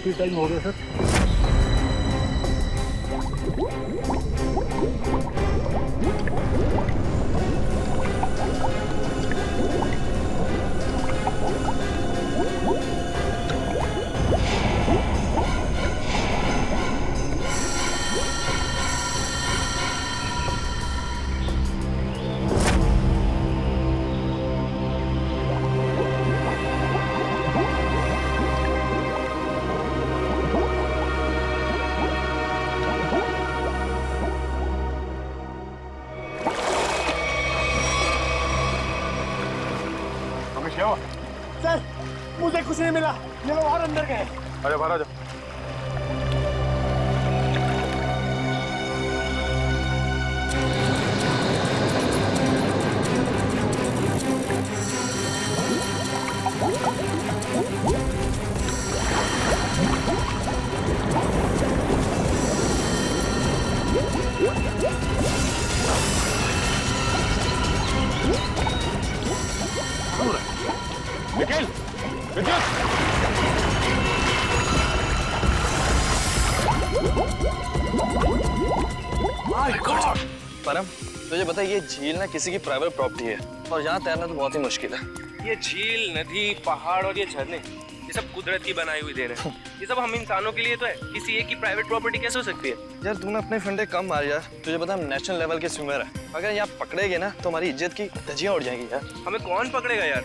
काफी टाइम हो गया सर। सर मुझे कुछ नहीं मिला, ये लोग और अंदर गए। अरे बाहर आ जाओ। निखिल, विद्युत! परम, तुझे पता है ये झील ना किसी की प्राइवेट प्रॉपर्टी है और यहाँ तैरना तो बहुत ही मुश्किल है। ये झील, नदी, पहाड़ और ये झरने, ये सब कुदरत की बनाई हुई देन है। ये सब हम इंसानों के लिए तो है, किसी एक की प्राइवेट प्रॉपर्टी कैसे हो सकती है? यार तूने अपने फंडे कम मार यार, तुझे पता है हम नेशनल लेवल के स्विमर है। अगर यहाँ पकड़े गए ना तो हमारी इज्जत की धज्जियां उड़ जाएंगी यार। हमें कौन पकड़ेगा यार?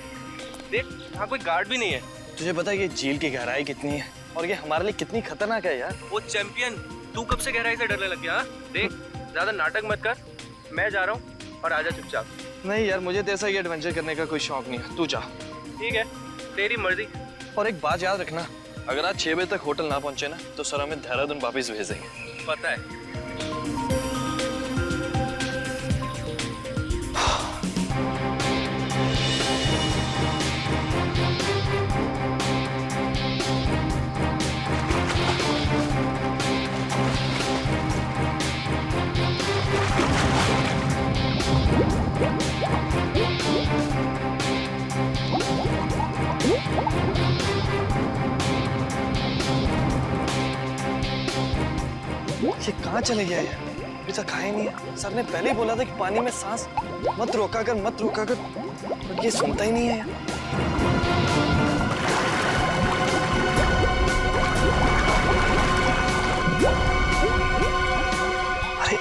देख, यहाँ कोई गार्ड भी नहीं है। तुझे पता है ये झील की गहराई कितनी है और ये हमारे लिए कितनी खतरनाक है यार। वो चैंपियन, तू कब से गहराई से डरने लग गया? देख, ज्यादा नाटक मत कर, मैं जा रहा हूँ और आजा चुपचाप। नहीं यार, मुझे तो ऐसा ये एडवेंचर करने का कोई शौक नहीं है, तू जा। ठीक है, तेरी मर्जी। और एक बात याद रखना, अगर आज 6 बजे तक होटल ना पहुंचे ना तो सर हमें देहरादून वापस भेज देंगे। पता है। ये कहाँ चले गया है? अभी तक खाए नहीं है। सर ने पहले ही बोला था कि पानी में सांस मत रोका कर, बट ये सुनता ही नहीं है। अरे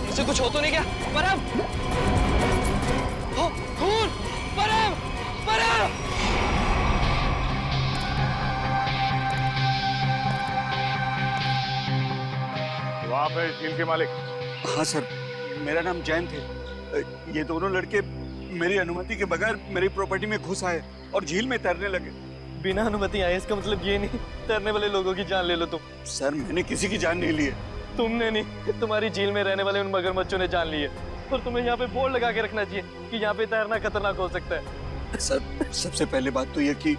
इसे कुछ हो तो नहीं क्या? परम! खून! परम! परम! आप है झील के मालिक? हाँ सर, मेरा नाम जयंत है। ये दोनों लड़के मेरी अनुमति के बगैर मेरी प्रॉपर्टी में घुस आए और झील में तैरने लगे। बिना अनुमति आए इसका मतलब ये नहीं तैरने वाले लोगों की जान ले लो तुम। सर मैंने किसी की जान नहीं ली है। तुमने नहीं, तुम्हारी झील में रहने वाले उन मगरमच्छों ने जान ली है। और तुम्हें यहाँ पे बोर्ड लगा के रखना चाहिए कि यहाँ पे तैरना खतरनाक हो सकता है। सर सबसे पहले बात तो ये कि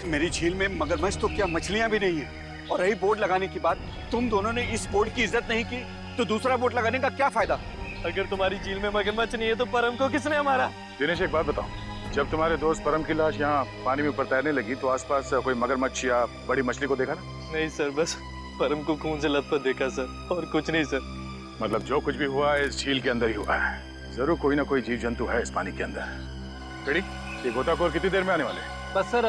मेरी झील में मगरमच्छ तो क्या मछलियाँ भी नहीं है। और रही बोर्ड लगाने की बात, तुम दोनों ने इस बोर्ड की इज्जत नहीं की तो दूसरा बोर्ड लगाने का क्या फायदा? अगर तुम्हारी झील में मगरमच्छ नहीं है तो परम को किसने मारा? दिनेश एक बात बताओ, जब तुम्हारे दोस्त परम की लाश यहाँ पानी में ऊपर तैरने लगी तो आसपास कोई मगरमच्छ या बड़ी मछली को देखा ना? नहीं सर, बस परम को खून से लथपथ देखा सर, और कुछ नहीं सर। मतलब जो कुछ भी हुआ है इस झील के अंदर ही हुआ है। जरूर कोई ना कोई जीव जंतु है इस पानी के अंदर। ये गोताखोर कितनी देर में आने वाले? बस सर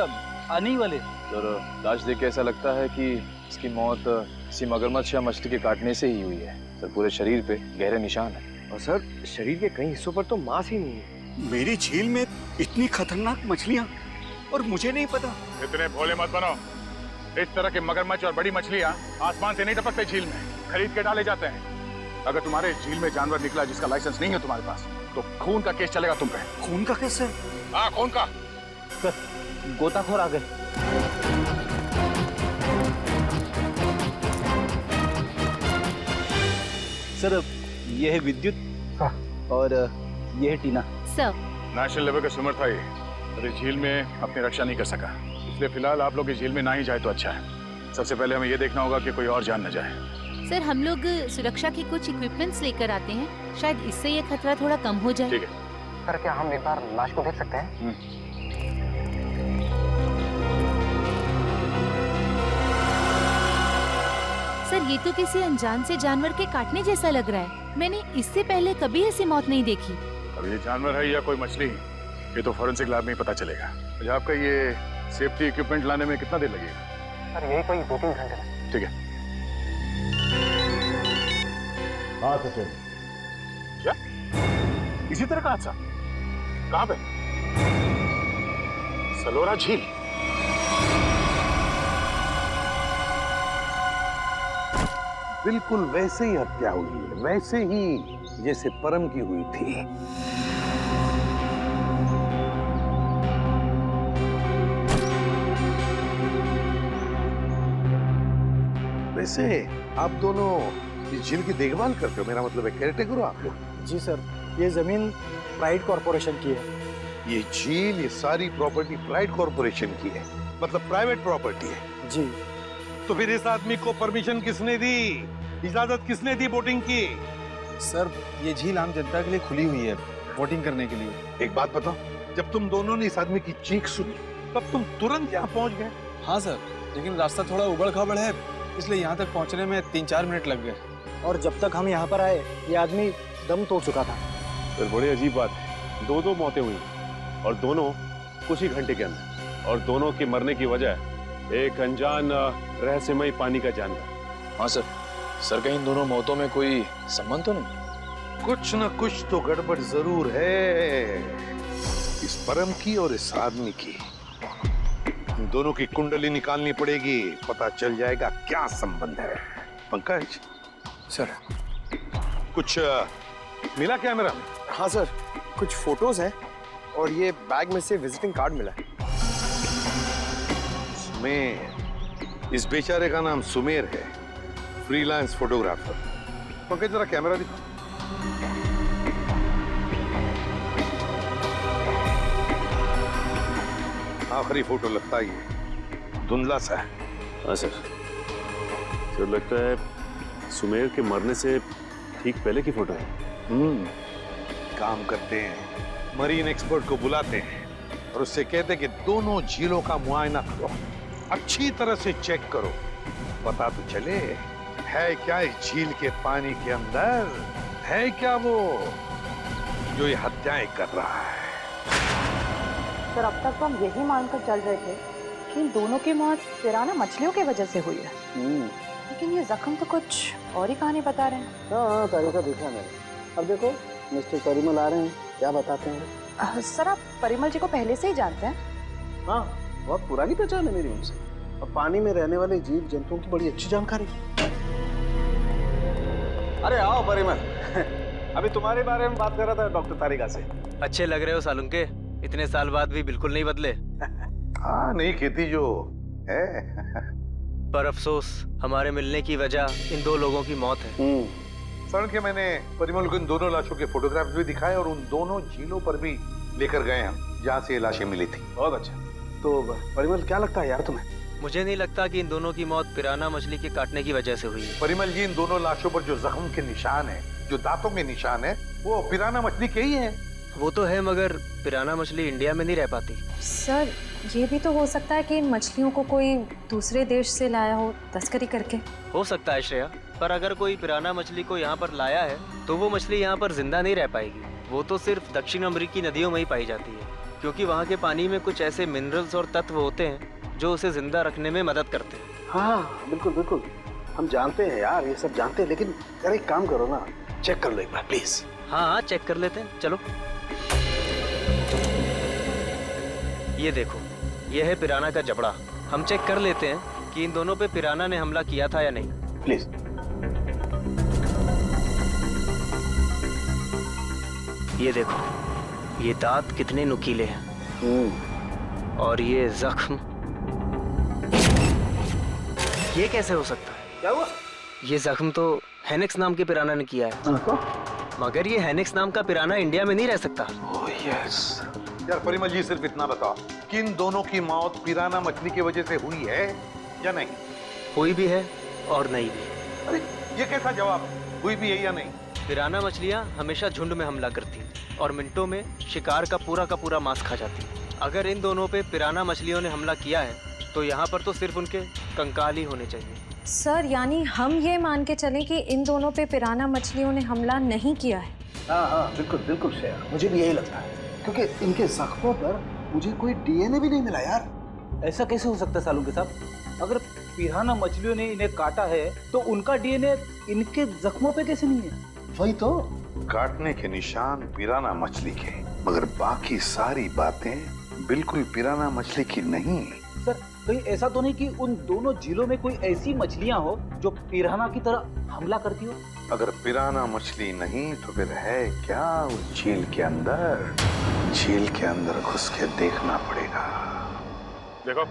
आने ही वाले। सर लाश देख के ऐसा लगता है कि इसकी मौत किसी मगरमच्छ या मछली के काटने से ही हुई है। सर पूरे शरीर पे गहरे निशान है और सर शरीर के कई हिस्सों पर तो मांस ही नहीं है। मेरी झील में इतनी खतरनाक मछलियाँ और मुझे नहीं पता। इतने भोले मत बनो। इस तरह के मगरमच्छ और बड़ी मछलियाँ आसमान से नहीं टपकते झील में, खरीद के डाले जाते हैं। अगर तुम्हारे झील में जानवर निकला जिसका लाइसेंस नहीं है तुम्हारे पास तो खून का केस चलेगा तुम पे। खून का केस है? हाँ खून का। सर गोताखोर आ गए। सर ये है विद्युत और ये है टीना। सर नेशनल लेवल का स्विमर था ये, अरे झील में अपनी रक्षा नहीं कर सका, इसलिए फिलहाल आप लोग इस झील में ना ही जाए तो अच्छा है। सबसे पहले हमें ये देखना होगा कि कोई और जान न जाए। सर हम लोग सुरक्षा के कुछ इक्विपमेंट्स लेकर आते हैं, शायद इससे ये खतरा थोड़ा कम हो जाए। ठीक है सर क्या हम एक बार लाश को देख सकते हैं? ये तो किसी अनजान से जानवर के काटने जैसा लग रहा है। मैंने इससे पहले कभी ऐसी मौत नहीं देखी। अब ये जानवर है या कोई मछली, ये तो फॉरेंसिक लैब में ही पता चलेगा। अच्छा, आपका ये सेफ्टी इक्विपमेंट लाने में कितना देर लगेगा? सर यही कोई 2-3 घंटे। ठीक है। हाँ सचिन। क्या इसी तरह का हादसा कहाँ पे? सलोरा झील। बिल्कुल वैसे ही हत्या हुई है, वैसे ही जैसे परम की हुई थी। वैसे आप दोनों इस झील की देखभाल करते हो, मेरा मतलब है केयरटेकर हो आप लोग? जी सर, ये जमीन प्राइड कॉर्पोरेशन की है। ये झील, ये सारी प्रॉपर्टी प्राइड कॉर्पोरेशन की है, मतलब प्राइवेट प्रॉपर्टी है। जी। तो फिर इस आदमी को परमिशन किसने दी, इजाजत किसने दी बोटिंग की? सर ये झील आम जनता के लिए खुली हुई है, बोटिंग करने के लिए। एक बात बताओ, जब तुम दोनों ने इस आदमी की चीख सुनी तब तुम तुरंत यहाँ पहुंच गए? हाँ सर, लेकिन रास्ता थोड़ा उबड़ खाबड़ है, इसलिए यहाँ तक पहुँचने में 3-4 मिनट लग गए। और जब तक हम यहाँ पर आए ये आदमी दम तोड़ चुका था। सर बड़ी अजीब बात है, 2 मोतें हुई और दोनों कुछ ही घंटे के अंदर, और दोनों के मरने की वजह एक अनजान रहस्यमय पानी का जानवर। हाँ सर। सर कहीं इन दोनों मौतों में कोई संबंध तो नहीं? कुछ न कुछ तो गड़बड़ जरूर है, इस परम की और इस आदमी की। इन दोनों की कुंडली निकालनी पड़ेगी, पता चल जाएगा क्या संबंध है। पंकज सर कुछ मिला कैमरा में? हाँ सर, कुछ फोटोज हैं और ये बैग में से विजिटिंग कार्ड मिला है। सुमेर, इस बेचारे का नाम सुमेर है, फ्रीलांस फोटोग्राफर। पंकज जरा कैमरा दिखा। आखिरी फोटो लगता है ये धुंधला सा है। हाँ सर। सर लगता है सुमेर के मरने से ठीक पहले की फोटो है। काम करते हैं, मरीन एक्सपर्ट को बुलाते हैं और उससे कहते हैं कि दोनों झीलों का मुआयना करो, अच्छी तरह से चेक करो, पता तो चले है क्या इस झील के पानी के अंदर, है क्या वो जो ये हत्याएं कर रहा है। सर अब तक तो हम यही मानकर चल रहे थे कि इन दोनों की मौत पिराना मछलियों की वजह से हुई है, लेकिन ये जख्म तो कुछ और ही कहानी बता रहे हैं। हाँ तरीका देखा मैंने। अब देखो मिस्टर परिमल आ रहे हैं, क्या बताते हैं? सर आप परिमल जी को पहले से ही जानते हैं? हाँ, बहुत पुरानी पहचान है मेरी उनसे, और पानी में रहने वाले जीव जंतुओं की बड़ी अच्छी जानकारी। अरे आओ परिमल, अभी तुम्हारे बारे में बात कर रहा था डॉक्टर तारिका से। अच्छे लग रहे हो सालुंके, इतने साल बाद भी बिल्कुल नहीं बदले। हाँ नहीं खेती जो है। पर अफसोस हमारे मिलने की वजह इन 2 लोगों की मौत है। सड़क के मैंने परिमल को इन दोनों लाशों के फोटोग्राफ्स भी दिखाए और उन दोनों झीलों पर भी लेकर गए हम जहाँ से ये लाशें मिली थी। बहुत अच्छा। तो परिमल क्या लगता है यार तुम्हें? मुझे नहीं लगता कि इन दोनों की मौत पिराना मछली के काटने की वजह से हुई है। परिमल जी, इन दोनों लाशों पर जो जख्म के निशान है, जो दांतों के निशान है, वो पिराना मछली के ही है। वो तो है, मगर पिराना मछली इंडिया में नहीं रह पाती। सर ये भी तो हो सकता है कि इन मछलियों को कोई दूसरे देश से लाया हो तस्करी करके। हो सकता है श्रेया, पर अगर कोई पिराना मछली को यहाँ पर लाया है तो वो मछली यहाँ पर जिंदा नहीं रह पाएगी। वो तो सिर्फ दक्षिण अमेरिकी नदियों में ही पाई जाती है, क्योंकि वहाँ के पानी में कुछ ऐसे मिनरल्स और तत्व होते हैं जो उसे जिंदा रखने में मदद करते हैं। हाँ बिल्कुल बिल्कुल, हम जानते हैं यार, ये सब जानते हैं, लेकिन यार एक काम करो ना, चेक कर लो एक बार प्लीज। हाँ चेक कर लेते हैं, चलो। ये देखो, ये है पिराना का जबड़ा। हम चेक कर लेते हैं कि इन दोनों पे पिराना ने हमला किया था या नहीं। प्लीज। ये देखो, ये दांत कितने नुकीले हैं, और ये जख्म, ये कैसे हो सकता है? क्या हुआ? ये जख्म तो हेनेक्स नाम के पिराना ने किया है। मगर ये हेनेक्स नाम का पिराना इंडिया में नहीं रह सकता। Oh yes. यार परिमल जी, सिर्फ इतना बताओ कि इन दोनों की मौत पिराना मछली की वजह से हुई है या नहीं? हुई भी है और नहीं भी। अरे ये कैसा जवाब, हुई भी है या नहीं? पिराना मछलियाँ हमेशा झुंड में हमला करती हैं और मिनटों में शिकार का पूरा मांस खा जाती हैं। अगर इन दोनों पे पिराना मछलियों ने हमला किया है तो यहाँ पर तो सिर्फ उनके कंकाल ही होने चाहिए। सर यानी हम ये मान के चलें कि इन दोनों पे पिराना मछलियों ने हमला नहीं किया है? हाँ बिल्कुल बिल्कुल श्रेया, मुझे भी यही लगता है क्योंकि इनके जख्मों पर मुझे कोई डीएनए भी नहीं मिला यार। ऐसा कैसे हो सकता है सालुंके साहब? अगर पिराना मछलियों ने इन्हें काटा है तो उनका डीएनए इनके जख्मों पे कैसे नहीं है? वही तो, काटने के निशान पिराना मछली के, मगर बाकी सारी बातें बिल्कुल पिराना मछली की नहीं। सर कहीं ऐसा तो नहीं कि उन दोनों झीलों में कोई ऐसी मछलियां हो जो पिराना की तरह हमला करती हो? अगर पिराना मछली नहीं तो फिर है क्या उस झील के अंदर? झील के अंदर घुस के देखना पड़ेगा। देखो,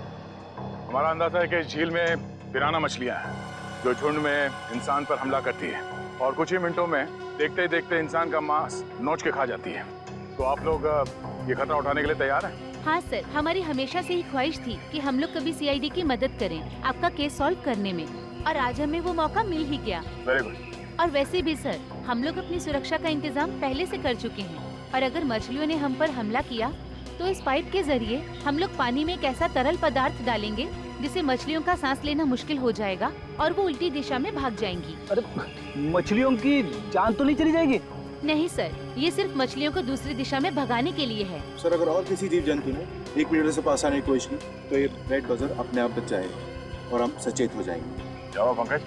हमारा अंदाजा है कि इस झील में पिराना मछलियां हैं जो झुंड में इंसान पर हमला करती है और कुछ ही मिनटों में देखते ही देखते इंसान का मांस नोच के खा जाती है। तो आप लोग ये खतरा उठाने के लिए तैयार हैं? हाँ सर, हमारी हमेशा से ही ख्वाहिश थी कि हम लोग कभी सीआईडी की मदद करें आपका केस सॉल्व करने में, और आज हमें वो मौका मिल ही गया। Very good. और वैसे भी सर, हम लोग अपनी सुरक्षा का इंतजाम पहले से कर चुके हैं, और अगर मछलियों ने हम पर हमला किया तो इस पाइप के जरिए हम लोग पानी में एक ऐसा तरल पदार्थ डालेंगे जिससे मछलियों का सांस लेना मुश्किल हो जाएगा और वो उल्टी दिशा में भाग जाएंगी। अरे मछलियों की जान तो नहीं चली जाएगी? नहीं सर, ये सिर्फ मछलियों को दूसरी दिशा में भगाने के लिए है। सर अगर और किसी जीव जंतु ने 1 मीटर से पास आने की कोशिश की तो ये रेड बजर अपने आप बच जाएगा और हम सचेत हो जाएंगे। जाओ पंकज,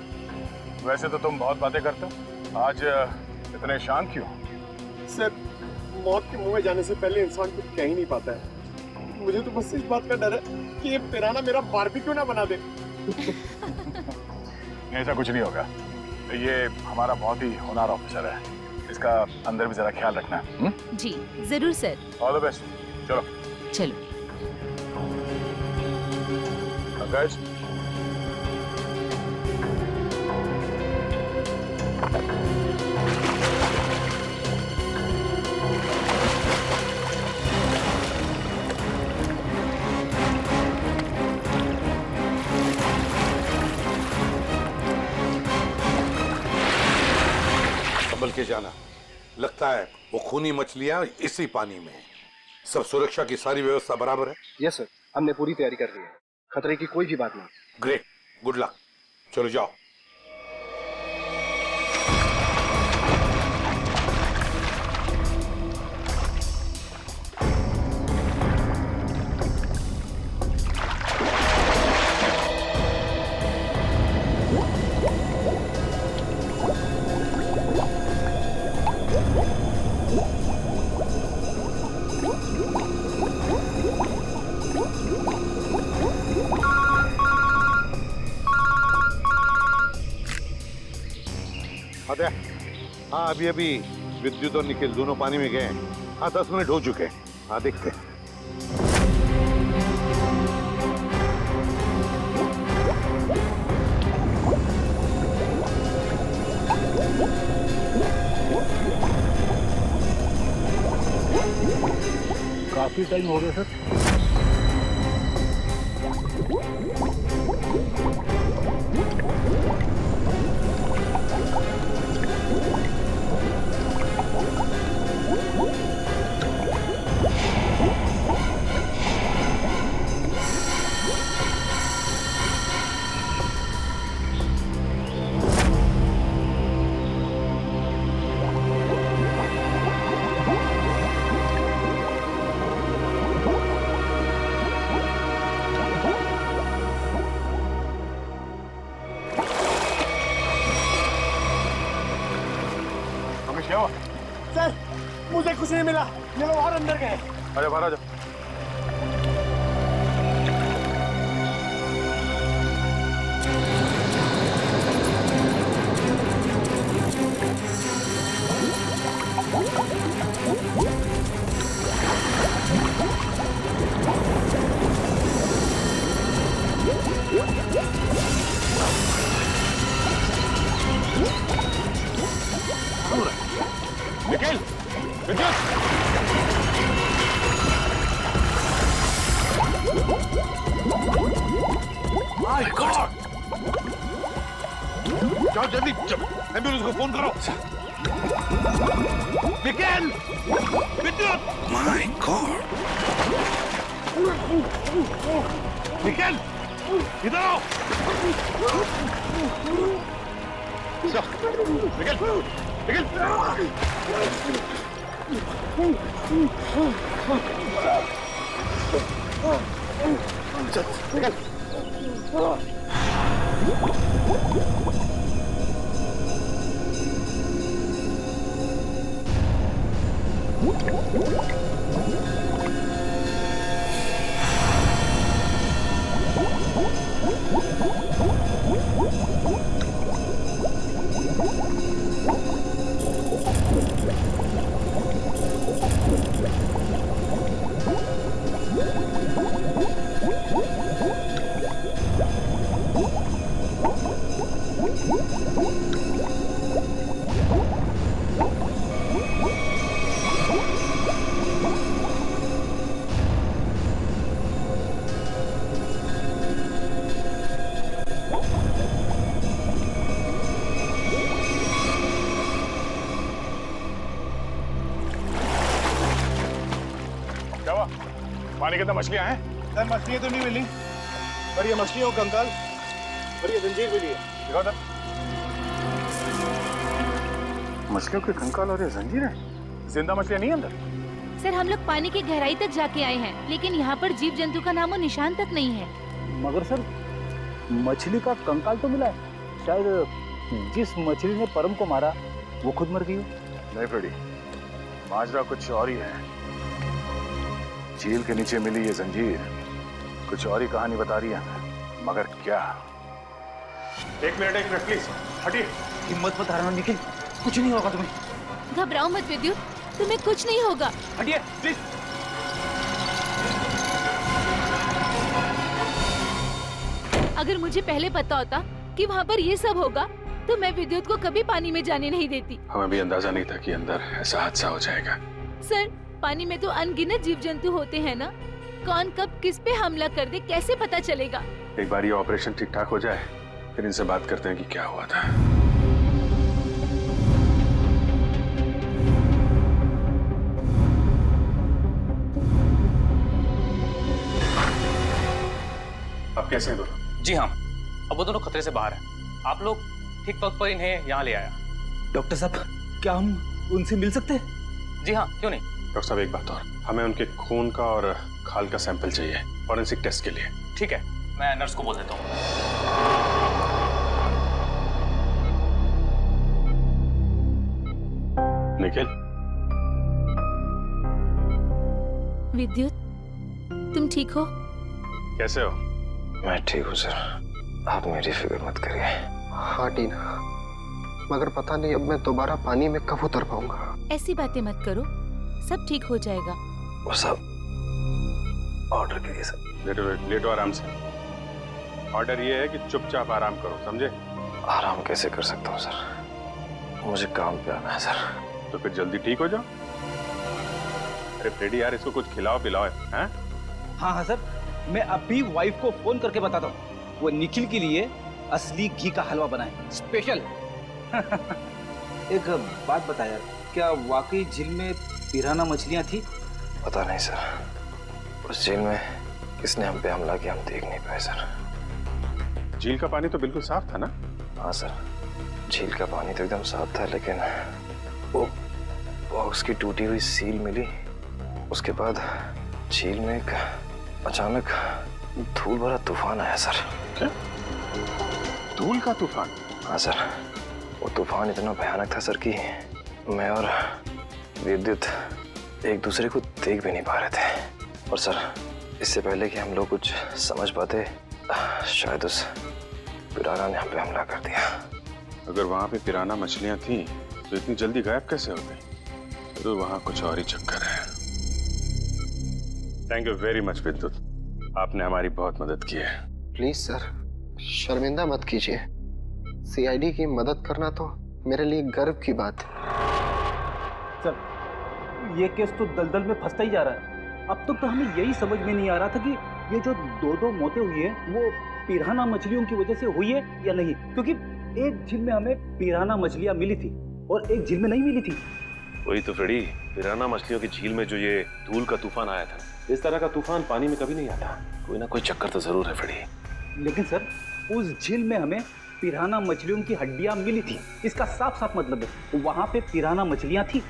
वैसे तो तुम बहुत बातें करते हो, आज इतने शांत क्यों? सर मौत के मुंह में जाने से पहले इंसान कुछ कह ही नहीं पाता है। मुझे तो बस इस बात का डर है कि ये पिराना मेरा बारबेक्यू ना बना दे। ऐसा कुछ नहीं होगा, ये हमारा बहुत ही होनहार ऑफिसर है, इसका अंदर भी जरा ख्याल रखना। जी जरूर सर। All the best. चलो चलो। पंकज, संभल के जाना, लगता है वो खूनी मछलियां इसी पानी में हैं। सब सुरक्षा की सारी व्यवस्था बराबर है? यस सर, हमने पूरी तैयारी कर ली है, खतरे की कोई भी बात नहीं। Great, good luck. चलो जाओ। हाँ अभी अभी विद्युत और निखिल दोनों पानी में गए हैं। हाँ 10 मिनट हो चुके हैं। हाँ देखते हैं। काफी टाइम हो गया सर। सर मुझे कुछ नहीं मिला, ये लोग और अंदर गए। अरे बाहर आ जाओ। निखिल, विद्युत! My god! जाओ जल्दी, एम्बुलेंस को फोन करो। निखिल! विद्युत! My god! निखिल! इधर आओ। निकल, निकल। पानी के अंदर मछलियां हैं? सर मछलियां तो नहीं मिली, पर ये मछलियों का कंकाल और ये जंजीर मिली है। दिखाओ इधर। मछलियों के कंकाल और ये जंजीर है? जिंदा मछलियां नहीं अंदर? सर हम लोग पानी की गहराई तक जाके आए हैं, लेकिन यहाँ पर जीव जंतु का नामो निशान तक नहीं है। मगर सर मछली का कंकाल तो मिला है, शायद जिस मछली ने परम को मारा वो खुद मर गई हो। नहीं फ्रेडी, माजरा कुछ और ही है। झील के नीचे मिली ये जंजीर कुछ और ही कहानी बता रही है, मगर क्या? एक मिनट प्लीज हटिए। हिम्मत मत हारना निखिल, कुछ नहीं होगा तुम्हें। घबराओ मत विद्युत, तुम्हें कुछ नहीं होगा। हटिए प्लीज। अगर मुझे पहले पता होता कि वहाँ पर ये सब होगा तो मैं विद्युत को कभी पानी में जाने नहीं देती। हमें भी अंदाजा नहीं था कि अंदर ऐसा हादसा हो जाएगा। सर पानी में तो अनगिनत जीव जंतु होते हैं ना, कौन कब किस पे हमला कर दे कैसे पता चलेगा? एक बार ये ऑपरेशन ठीक ठाक हो जाए फिर इनसे बात करते हैं कि क्या हुआ था। अब कैसे हैं दोनों? जी हाँ, अब वो दोनों खतरे से बाहर हैं। आप लोग ठीक वक्त पर इन्हें यहाँ ले आया। डॉक्टर साहब क्या हम उनसे मिल सकते हैं? जी हाँ, क्यों नहीं। डॉक्टर साहब एक बात और, हमें उनके खून का और खाल का सैंपल चाहिए फॉरेंसिक टेस्ट के लिए। ठीक है, मैं नर्स को बोल देता हूँ। निखिल, विद्युत तुम ठीक हो? कैसे हो? मैं ठीक हूँ सर, आप मेरी फिक्र मत करिए। हाँ टीना, मगर पता नहीं अब मैं दोबारा पानी में कब उतर पाऊंगा। ऐसी बातें मत करो, सब ठीक हो जाएगा। वो सब ऑर्डर करिए सर। लेटो आराम से। ऑर्डर ये है कि चुपचाप आराम करो, समझे? आराम कैसे कर सकता हूँ सर, मुझे काम पे आना है सर। तो फिर जल्दी ठीक हो जाओ। अरे फ्रेडी यार, इसको कुछ खिलाओ पिलाओ हैं? हाँ सर, मैं अभी वाइफ को फोन करके बताता हूँ, वो निखिल के लिए असली घी का हलवा बनाए स्पेशल। एक बात बता यार, क्या वाकई झील में पिराना मछलियाँ थी? पता नहीं सर, उस झील में किसने हम पे हमला किया हम देख नहीं पाए सर। झील का पानी तो बिल्कुल साफ था ना? हाँ सर, झील का पानी तो एकदम साफ था, लेकिन वो बॉक्स की टूटी हुई सील मिली। उसके बाद झील में एक अचानक धूल भरा तूफान आया सर। क्या? धूल का तूफान? हाँ सर, वो तूफान इतना भयानक था सर कि मैं और विद्युत एक दूसरे को देख भी नहीं पा रहे थे। और सर, इससे पहले कि हम लोग कुछ समझ पाते, शायद उस पिराना ने हम पे हमला कर दिया। अगर वहां पे पिराना मछलियां थी तो इतनी जल्दी गायब कैसे हो गई? तो वहां कुछ और ही चक्कर है। थैंक यू वेरी मच विद्युत, आपने हमारी बहुत मदद की है। प्लीज सर, शर्मिंदा मत कीजिए। सीआईडी की मदद करना तो मेरे लिए गर्व की बात है। सर, ये केस तो दलदल में फंसता ही जा रहा है। अब तक तो हमें यही समझ में नहीं आ रहा था कि ये जो दो मौतें हुई हैं वो पिराना मछलियों की वजह से हुई है या नहीं, क्योंकि एक झील में हमें पिराना मछलियां मिली थी और एक झील में नहीं मिली थी। वही तो फ्रेडी, पिराना मछलियों की झील में जो ये धूल का तूफान आया था, इस तरह का तूफान पानी में कभी नहीं आता। कोई ना कोई चक्कर तो जरूर है फ्रेडी। लेकिन सर उस झील में हमें पिराना मछलियों की हड्डियां मिली थी, इसका साफ साफ मतलब है वहां पे पिराना मछलियां थी।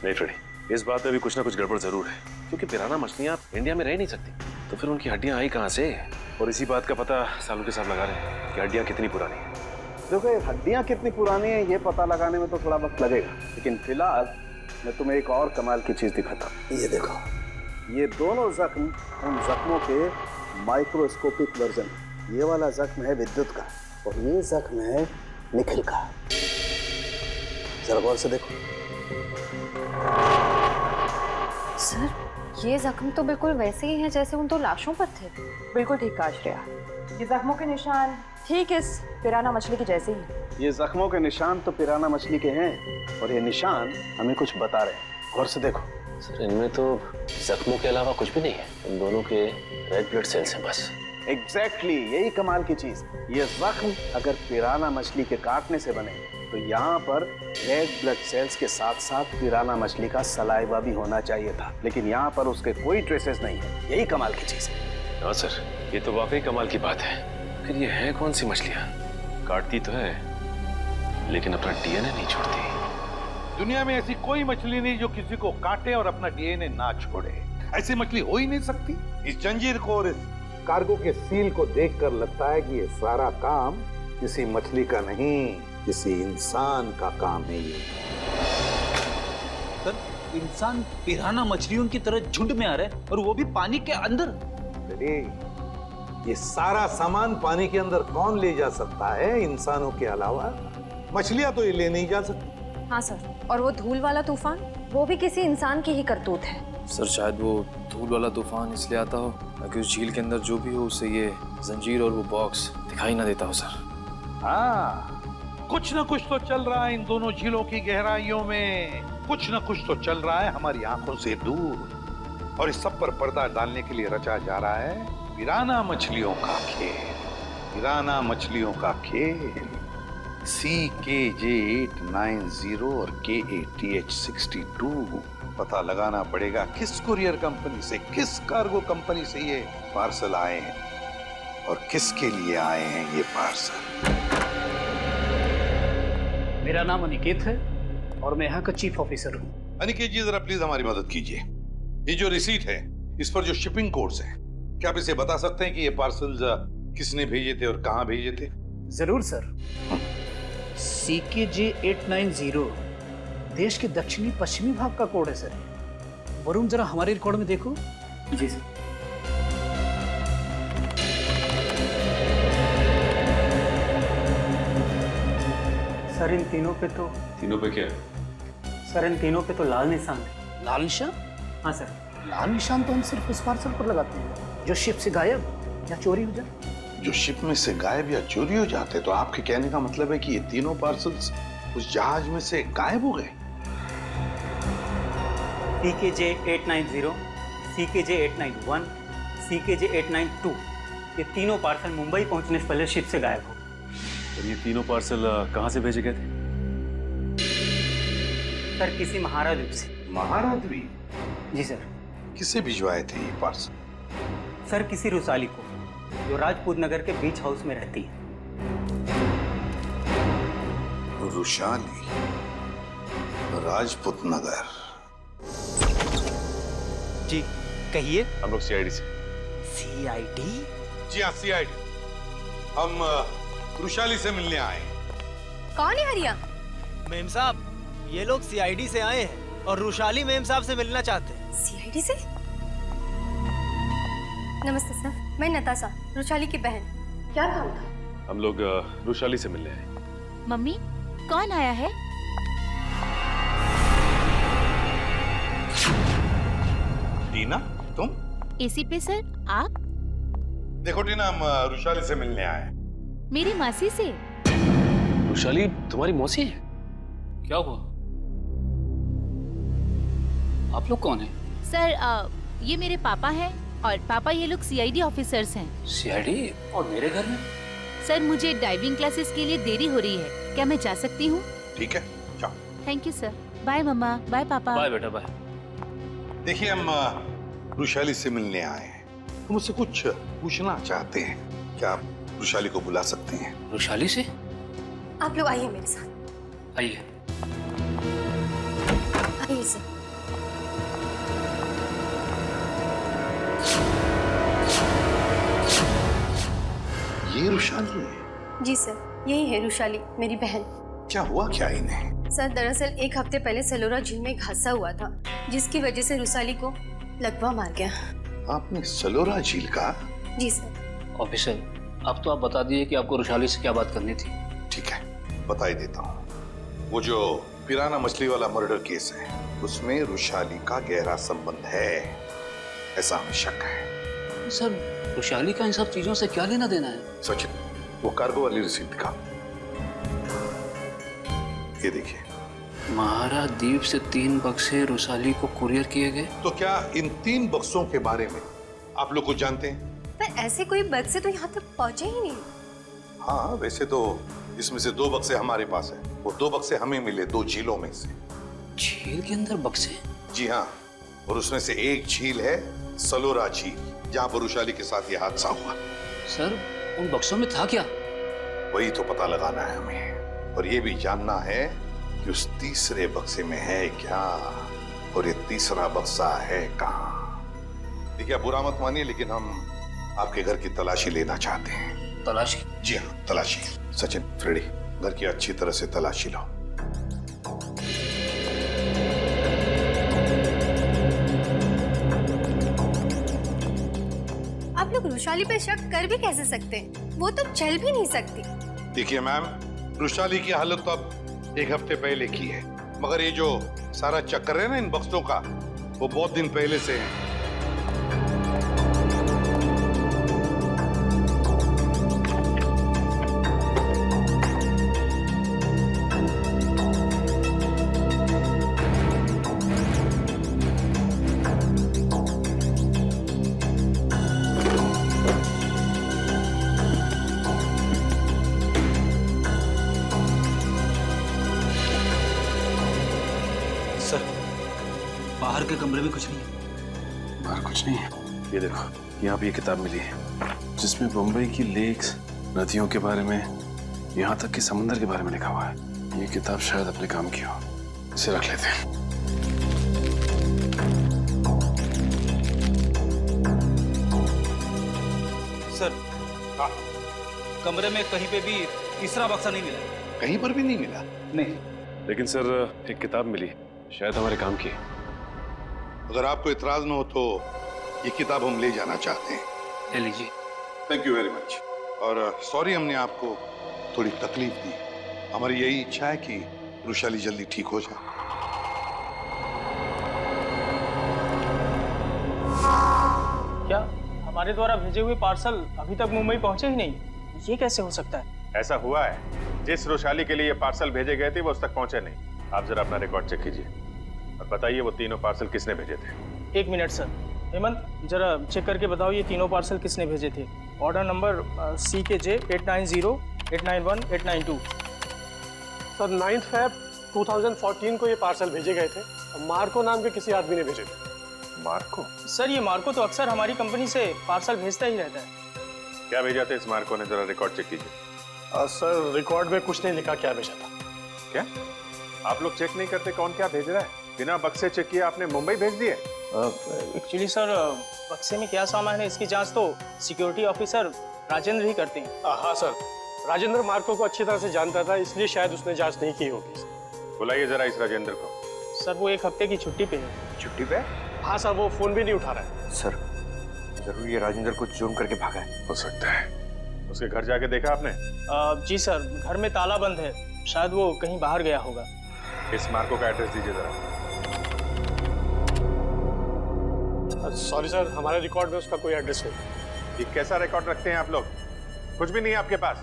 नहीं फ्रेडी, इस बात में भी कुछ ना कुछ गड़बड़ जरूर है, क्योंकि पिराना मछलियां इंडिया में रह नहीं सकती, तो फिर उनकी हड्डियां आई कहाँ से? और इसी बात का पता सालों के साथ लगा रहे हैं कि हड्डियां कितनी पुरानी है। देखो हड्डियां कितनी पुरानी है ये पता लगाने में तो थोड़ा वक्त लगेगा, लेकिन फिलहाल मैं तुम्हें एक और कमाल की चीज दिखाता हूँ। ये देखो, ये दोनों जख्म उन जख्मों के माइक्रोस्कोपिक वर्जन। ये वाला जख्म है विद्युत का और ये जख्म है निखिल का। जरा गौर से देखो। सर ये जख्म तो बिल्कुल वैसे ही हैं जैसे उन दो लाशों पर थे। बिल्कुल ठीक कहा श्रेया, ये जख्मों के निशान ठीक इस पिराना मछली के जैसे ही। ये जख्मों के निशान तो पिराना मछली के हैं और ये निशान हमें कुछ बता रहे हैं। गौर से देखो। सर इनमें तो जख्मों के अलावा कुछ भी नहीं है, इन दोनों के रेड ब्लड सेल्स हैं बस। एग्जैक्टली यही कमाल की चीज। ये जख्म अगर पिराना मछली के काटने से बने तो यहाँ पर रेड ब्लड सेल्स के साथ साथ पिराना मछली का सलाइवा भी होना चाहिए था, लेकिन यहाँ पर उसके कोई ट्रेसेस नहीं है। यही कमाल की चीज है। हाँ सर, ये तो वाकई कमाल की बात है। फिर ये है कौन सी मछलियाँ? काटती तो है लेकिन अपना डीएनए नहीं छोड़ती। दुनिया में ऐसी कोई मछली नहीं जो किसी को काटे और अपना डीएनए ना छोड़े। ऐसी मछली हो ही नहीं सकती। इस जंजीर को और इस कार्गो के सील को देखकर लगता है कि ये सारा काम किसी मछली का नहीं, किसी इंसान का काम है। ये सर इंसान पिराना मछलियों की तरह झुंड में आ रहे हैं और वो भी पानी के अंदर। अरे ये सारा सामान पानी के अंदर कौन ले जा सकता है इंसानों के अलावा? मछलियां तो ये ले नहीं जा सकती। हाँ सर, और वो धूल वाला तूफान वो भी किसी इंसान की ही करतूत है। सर शायद वो धूल वाला तूफान इसलिए आता हो ताकि उस झील के अंदर जो भी हो उसे ये जंजीर और वो बॉक्स दिखाई ना देता हो सर। हाँ, कुछ न कुछ तो चल रहा है इन दोनों झीलों की गहराइयों में। कुछ न कुछ तो चल रहा है हमारी आंखों से दूर, और इस सब पर पर्दा डालने के लिए रचा जा रहा है पिराना मछलियों का खेल। पिराना मछलियों का खेल। CKJ890 और KATH62 पता लगाना पड़ेगा किस कुरियर कंपनी से, किस कार्गो कंपनी से ये पार्सल आए हैं और किसके लिए आए हैं ये पार्सल। मेरा नाम अनिकेत है और मैं यहाँ का चीफ ऑफिसर हूँ। अनिकेत जी जरा प्लीज हमारी मदद कीजिए। ये जो रिसीट है इस पर जो शिपिंग कोड्स हैं, क्या आप इसे बता सकते हैं कि ये पार्सल्स किसने भेजे थे और कहाँ भेजे थे? जरूर सर। CKJ890 देश के दक्षिणी पश्चिमी भाग का कोड है सर। वरुण जरा हमारे रिकॉर्ड में देखो। जी सर। सर इन तीनों पे तो क्या? सर इन तीनों पे तो लाल निशान है। लाल निशान? हाँ सर, लाल निशान तो हम सिर्फ उस पार्सल पर लगाते हैं जो शिप से गायब या चोरी हो जाए। जो शिप में से गायब या चोरी हो जाते, तो आपके कहने का मतलब है कि ये तीनों पार्सल्स उस जहाज में से गायब हो गए? CKJ890, CKJ891, CKJ892 ये तीनों पार्सल मुंबई पहुंचने से पहले शिप से गायब हो। और ये तीनों पार्सल कहाँ से भेजे गए थे? सर किसी महारा द्वीप से। महारा द्वीप? जी सर। किसे भिजवाए थे ये पार्सल? सर किसी रुसाली को जो राजपूत नगर के बीच हाउस में रहती है। रुशाली, राजपूत नगर। जी कहिए। हम लोग CID से। CID? जी हाँ CID। हम रुशाली से मिलने आए हैं। कौन है हरिया? मेम साहब, ये लोग CID से आए हैं और रुशाली मेम साहब से मिलना चाहते हैं। CID से? नमस्ते सर, मैं नताशा, रुशाली की बहन। क्या काम था? हम लोग रुशाली से मिलने आए। मम्मी कौन आया है? टीना, तुम? ACP सर, आप? देखो टीना, हम रुशाली से मिलने आए। मेरी मासी से। रुशाली तुम्हारी मौसी है? क्या हुआ? आप लोग कौन हैं? सर ये मेरे पापा हैं और पापा ये लोग CID ऑफिसर्स हैं। CID? और मेरे घर में? सर मुझे डाइविंग क्लासेस के लिए देरी हो रही है, क्या मैं जा सकती हूँ? ठीक है, जाओ। Thank you sir. Bye mamma, bye papa. Bye बेटा, बाय। देखिए हम रुशाली से मिलने आए हैं, तो मुझसे कुछ पूछना चाहते हैं। क्या आप रुशाली को बुला सकते हैं। रुशाली से? आप लोग आइए मेरे साथ। आइए। आइए सर। ये रुशाली है? जी सर, यही है रुशाली, मेरी बहन। क्या हुआ क्या इन्हें? सर दरअसल 1 हफ्ते पहले सलोरा झील में एक हादसा हुआ था, जिसकी वजह से रुशाली को लकवा मार गया। आपने सलोरा झील का? जी सर। ऑफिसर, अब तो आप बता दीजिए कि आपको रुशाली से क्या बात करनी थी। ठीक है, बता ही देता हूँ। वो जो पिराना मछली वाला मर्डर केस है, उसमें रुशाली का गहरा संबंध है, ऐसा हमें शक है। सर, रुशाली का इन सब चीजों से क्या लेना देना है? सचिन, वो कार्गो वाली रिसीप्ट दिखा। ये देखिए। महाराज द्वीप से 3 बक्से रुशाली को कुरियर किए गए। तो क्या इन 3 बक्सों के बारे में आप लोग कुछ जानते हैं? पर ऐसे कोई बक्से तो यहाँ तक पहुँचे ही नहीं। हाँ, वैसे तो इसमें से 2 बक्से हमारे पास है। वो 2 बक्से हमें मिले 2 झीलों में से। झील के अंदर बक्से? जी हाँ, और उसमें से एक झील है सलोरा झील, जहाँ पर रुशाली के साथ ये हादसा हुआ। सर, उन बक्सों में था क्या? वही तो पता लगाना है हमें, और ये भी जानना है कि उस तीसरे बक्से में है क्या, और ये तीसरा बक्सा है कहाँ। देखिए, बुरा मत मानिए, लेकिन हम आपके घर की तलाशी लेना चाहते हैं। तलाशी? जी हाँ, तलाशी। सचिन, फ्रेडी, घर की अच्छी तरह से तलाशी लो। आप लोग रुशाली पे शक कर भी कैसे सकते हैं? वो तो चल भी नहीं सकती। देखिए मैम, रुशाली की हालत तो अब 1 हफ्ते पहले की है, मगर ये जो सारा चक्कर है ना इन बक्सों का, वो बहुत दिन पहले से है। बाहर के कमरे में कुछ नहीं है। बाहर कुछ नहीं है? ये देखो, यहाँ पे ये किताब मिली है, जिसमें बम्बई की लेक्स, नदियों के बारे में, यहाँ तक कि समंदर के बारे में लिखा हुआ है। ये किताब शायद अपने काम की हो, इसे रख लेते हैं। सर, कमरे में कहीं पे भी तीसरा बक्सा नहीं मिला। कहीं पर भी नहीं मिला? नहीं। लेकिन सर, एक किताब मिली, शायद हमारे काम की है। अगर आपको इतराज न हो तो ये किताब हम ले जाना चाहते हैं। ले लीजिए। Thank you very much. और सॉरी हमने आपको थोड़ी तकलीफ दी। हमारी यही इच्छा है कि रुशाली जल्दी ठीक हो जाए। क्या हमारे द्वारा भेजे हुए पार्सल अभी तक मुंबई पहुंचे ही नहीं? ये कैसे हो सकता है? ऐसा हुआ है, जिस रुशाली के लिए ये पार्सल भेजे गए थे वो उस तक पहुंचे नहीं। आप जरा अपना रिकॉर्ड चेक कीजिए और बताइए वो तीनों पार्सल किसने भेजे थे। 1 मिनट सर। हेमंत, जरा चेक करके बताओ ये तीनों पार्सल किसने भेजे थे। Order number CKJ 890 891 892। Sir 9 Feb 2014 को ये पार्सल भेजे गए थे। मार्को नाम के किसी आदमी ने भेजे थे। मार्को? सर, ये मार्को तो अक्सर हमारी कंपनी से पार्सल भेजता ही रहता है। क्या भेजा था इस मार्को ने? जरा रिकॉर्ड चेक कीजिए। सर, रिकॉर्ड में कुछ नहीं लिखा क्या भेजा था। क्या आप लोग चेक नहीं करते कौन क्या भेज रहा है? बिना बक्से चेक किए आपने मुंबई भेज दिए? एक्चुअली सर, बक्से में क्या सामान है इसकी जांच तो सिक्योरिटी ऑफिसर राजेंद्र ही करते हैं। हाँ सर, राजेंद्र मार्को को अच्छी तरह से जानता था, इसलिए शायद उसने जांच नहीं की होगी। बुलाइए जरा इस राजेंद्र को। सर, वो 1 हफ्ते की छुट्टी पे है। छुट्टी पे? हाँ सर, वो फोन भी नहीं उठा रहा है। सर, जरूर ये राजेंद्र को जुर्म करके भागा है। हो सकता है। उसके घर जाके देखा आपने? जी सर, घर में ताला बंद है, शायद वो कहीं बाहर गया होगा। इस मार्को का एड्रेस दीजिए जरा। सॉरी सर, हमारे रिकॉर्ड में उसका कोई एड्रेस नहीं। ये कैसा रिकॉर्ड रखते हैं आप लोग? कुछ भी नहीं है आपके पास?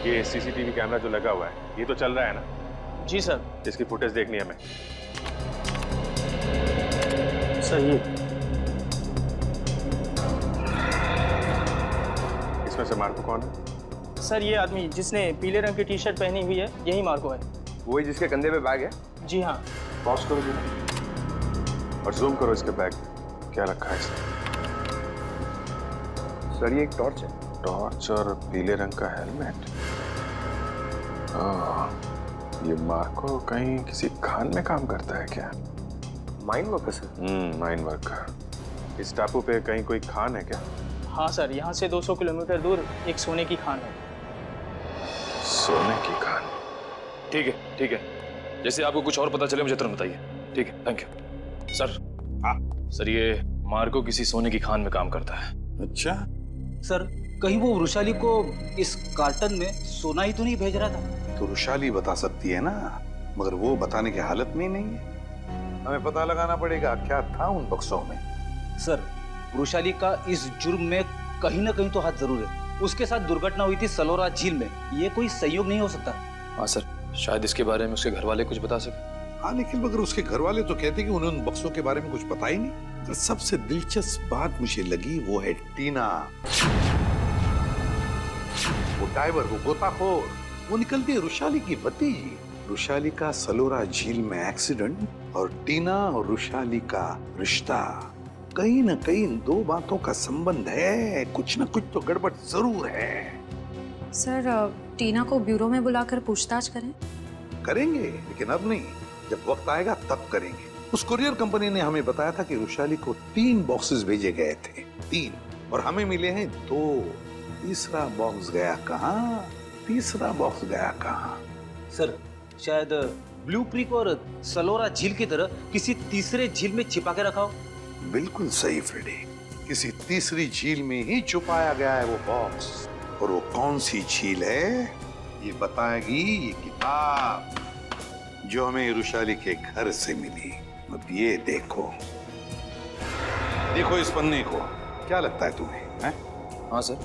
ये CCTV कैमरा जो लगा हुआ है, ये तो चल रहा है ना? जी सर। इसकी फुटेज देखनी है हमें। सर, ये इसमें से मार्को कौन है? सर, ये आदमी जिसने पीले रंग की टी-शर्ट पहनी हुई है, यही मार्को है। वही जिसके कंधे पे बैग है? जी हाँ। पॉज करो जरा और जूम करो इसके बैग, क्या रखा है इसने। सर ये एक टॉर्च है। टॉर्च और पीले रंग का हेलमेट। ये मार्को कहीं किसी खान में काम करता है क्या? Mine worker sir. Mine worker. इस टापू पे कहीं कोई खान है क्या? हाँ सर, यहाँ से 200 किलोमीटर दूर एक सोने की खान है। सोने की खान? ठीक है। जैसे आपको कुछ और पता चले मुझे तुरंत बताइए। ठीक है, थैंक यू। सर सर ये मार्को किसी सोने की खान में काम करता है। अच्छा सर, कहीं वो वृषाली को इस कार्टन में सोना ही तो नहीं भेज रहा था? तो वृषाली बता सकती है ना, मगर वो बताने की हालत में ही नहीं है। हमें पता लगाना पड़ेगा क्या था उन बक्सों में। सर, वृषाली का इस जुर्म में कहीं ना कहीं तो हाथ जरूर है। उसके साथ दुर्घटना हुई थी सलोरा झील में, ये कोई संयोग नहीं हो सकता। हाँ सर, शायद इसके बारे में उसके घर वाले कुछ बता सके। हाँ, लेकिन मगर उसके घर वाले तो कहते कि उन्हें उन बक्सों के बारे में कुछ पता ही नहीं। तो सबसे दिलचस्प बात मुझे लगी वो है टीना, वो डाइवर, वो गोताखोर। वो निकलती है रुशाली की भतीजी। रुशाली का सलोरा झील में एक्सीडेंट और टीना और रुशाली का रिश्ता, कहीं ना कहीं इन दो बातों का संबंध है। कुछ ना कुछ तो गड़बड़ जरूर है। सर, टीना को ब्यूरो में बुलाकर पूछताछ करें? करेंगे, लेकिन अब नहीं, जब वक्त आएगा तब करेंगे। उस कुरियर कंपनी ने हमें बताया था कि रुशाली को 3 बॉक्सेस भेजे गए थे, 3, और हमें मिले हैं 2। तीसरा बॉक्स गया कहाँ? सर, शायद ब्लू क्रीक और सलोरा झील की तरह किसी तीसरे झील में छिपा के रखा हो। बिल्कुल सही फ्रेडी, किसी तीसरी झील में ही छुपाया गया है वो बॉक्स। और वो कौन सी झील है ये बताएगी ये किताब जो हमें रुशाली के घर से मिली। अब ये देखो इस पन्ने को, क्या लगता है तुम्हें? हैं? हाँ सर,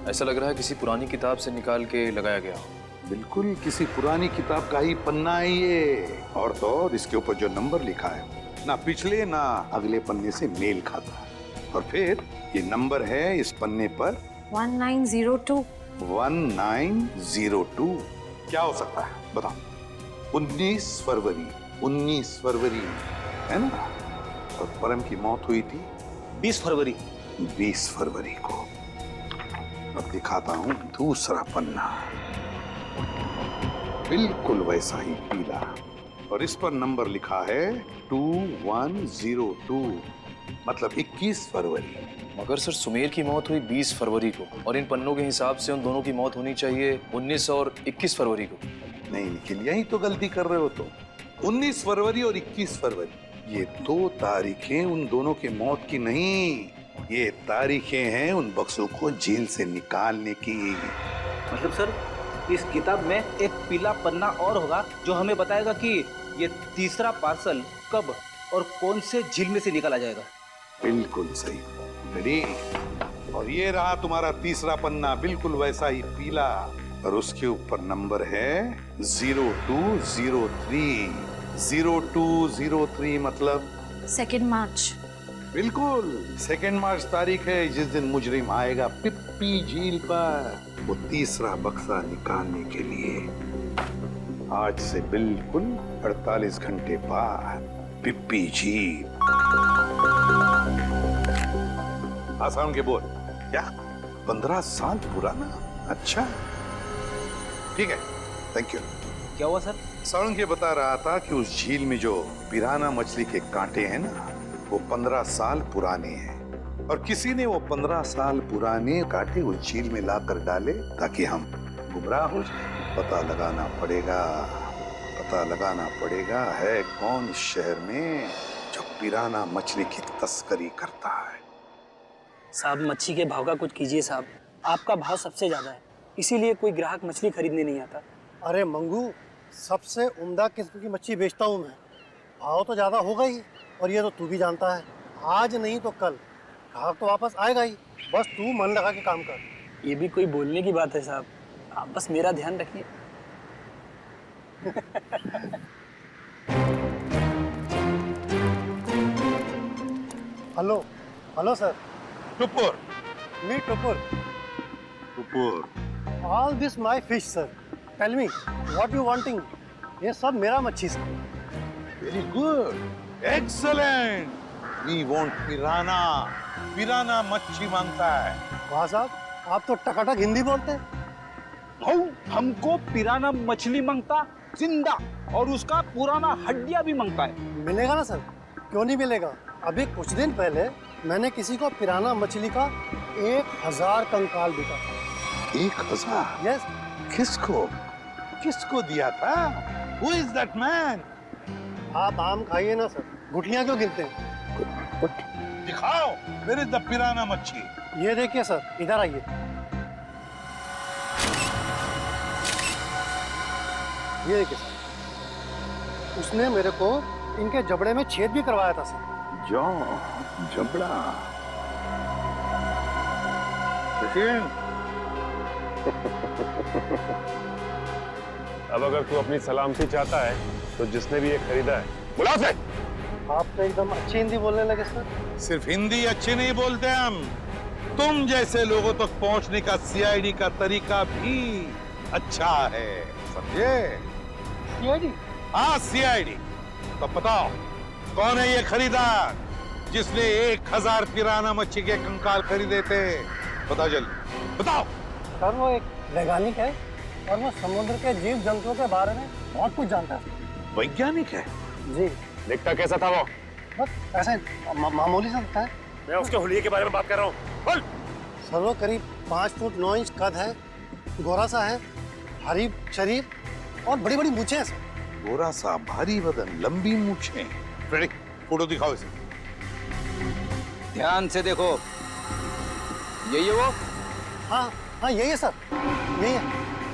ऐसा लग रहा है किसी पुरानी किताब से निकाल के लगाया गया हो। बिल्कुल किसी पुरानी किताब का ही पन्ना है ये। और तो और इसके ऊपर जो नंबर लिखा है ना पिछले ना अगले पन्ने से मेल खाता है। और फिर ये नंबर है इस पन्ने पर 1902। 1902 क्या हो सकता है बताओ? 19 फरवरी है ना? और परम की मौत हुई थी 20 फरवरी। 20 फरवरी को। अब दिखाता हूं दूसरा पन्ना, बिल्कुल वैसा ही पीला, और इस पर नंबर लिखा है 2102, मतलब 21 फरवरी। मगर सर, सुमेर की मौत हुई 20 फरवरी को और इन पन्नों के हिसाब से उन दोनों की मौत होनी चाहिए 19 और 21 फरवरी को। नहीं निखिल, यही तो गलती कर रहे हो। तो 19 फरवरी और 21 फरवरी ये 2 तारीखें उन दोनों की मौत की नहीं, ये तारीखें हैं उन बक्सों को जेल से निकालने की। मतलब सर, इस किताब में एक पीला पन्ना और होगा जो हमें बताएगा कि ये तीसरा पार्सल कब और कौन से झील में से निकाला जाएगा। बिल्कुल सही रेडी। और ये रहा तुम्हारा तीसरा पन्ना, बिल्कुल वैसा ही पीला, और उसके ऊपर नंबर है 0203। 0203 मतलब 2 मार्च। बिल्कुल 2 मार्च तारीख है जिस दिन मुजरिम आएगा पिप्पी झील पर वो तीसरा बक्सा निकालने के लिए। आज से बिल्कुल 48 घंटे बाद पिप्पी झील। आसान के बोल क्या? 15 साल पुराना? अच्छा ठीक है, थैंक यू। क्या हुआ सर? सारंग ये बता रहा था कि उस झील में जो पिराना मछली के कांटे हैं ना, वो 15 साल पुराने हैं, और किसी ने वो 15 साल पुराने कांटे उस झील में लाकर डाले ताकि हम गुमराह हो जाए। पता लगाना पड़ेगा है कौन इस शहर में जो पिराना मछली की तस्करी करता है। साहब, मच्छी के भाव का कुछ कीजिए साहब, आपका भाव सबसे ज्यादा है, इसीलिए कोई ग्राहक मछली खरीदने नहीं आता। अरे मंगू, सबसे उम्दा किस्म की मच्छली बेचता हूँ मैं, भाव तो ज्यादा होगा ही, और ये तो तू भी जानता है, आज नहीं तो कल ग्राहक तो वापस आएगा ही, बस तू मन लगा के काम कर। ये भी कोई बोलने की बात है साहब, आप बस मेरा ध्यान रखिए। Hello sir. Tupur. Me Tupur. All this my fish sir. Tell me what you wanting? ये सब मेरा मच्छी सर। Very good, excellent. We want piranha. Piranha मच्छी मांगता है। वाह साहब, आप तो टकाटक हिंदी बोलते हैं। हमको पिराना मछली मांगता जिंदा, और उसका पुराना हड्डियां भी मांगता है। मिलेगा ना सर, क्यों नहीं मिलेगा। अभी कुछ दिन पहले मैंने किसी को पिराना मछली का 1000 कंकाल बिका था। 1000? यस। किसको दिया था? Who is that man? आप आम खाइए ना सर, गुठलियां क्यों गिनते हैं? दिखाओ, where is the पिराना मच्छी? ये देखिए सर, इधर आइए। ये देखिए सर, उसने मेरे को इनके जबड़े में छेद भी करवाया था सर। जबड़ा। अब अगर तू अपनी सलामती चाहता है तो जिसने भी ये खरीदा है बुला से। आप तो एकदम अच्छी हिंदी बोलने लगे सर। सिर्फ हिंदी अच्छी नहीं बोलते हम, तुम जैसे लोगों तक पहुंचने का सीआईडी का तरीका भी अच्छा है, समझे? सीआईडी? हाँ सीआईडी। तो बताओ कौन है ये खरीदार जिसने 1000 पिराना मच्छी के कंकाल खरीदे थे? बताओ जल्दी, बताओ। सर वो एक वैज्ञानिक है और वो समुद्र के जीव जंतुओं के बारे में बहुत कुछ जानता है। वैज्ञानिक है? जी। दिखता कैसा था वो? बस ऐसे मामूली सा दिखता है। मैं उसके हुलिये के बारे में बात कर रहा हूँ। बोल। सर वो करीब 5 फुट 9 इंच कद है, गोरा सा है, भारी शरीर और बड़ी बड़ी मूछें हैं सर। गोरा सा, भारी बदन, लंबी मूछें। फ्रेडिक, फोटो दिखाओ इसे। ध्यान से देखो, यही है वो? हाँ हाँ यही है सर, यही है।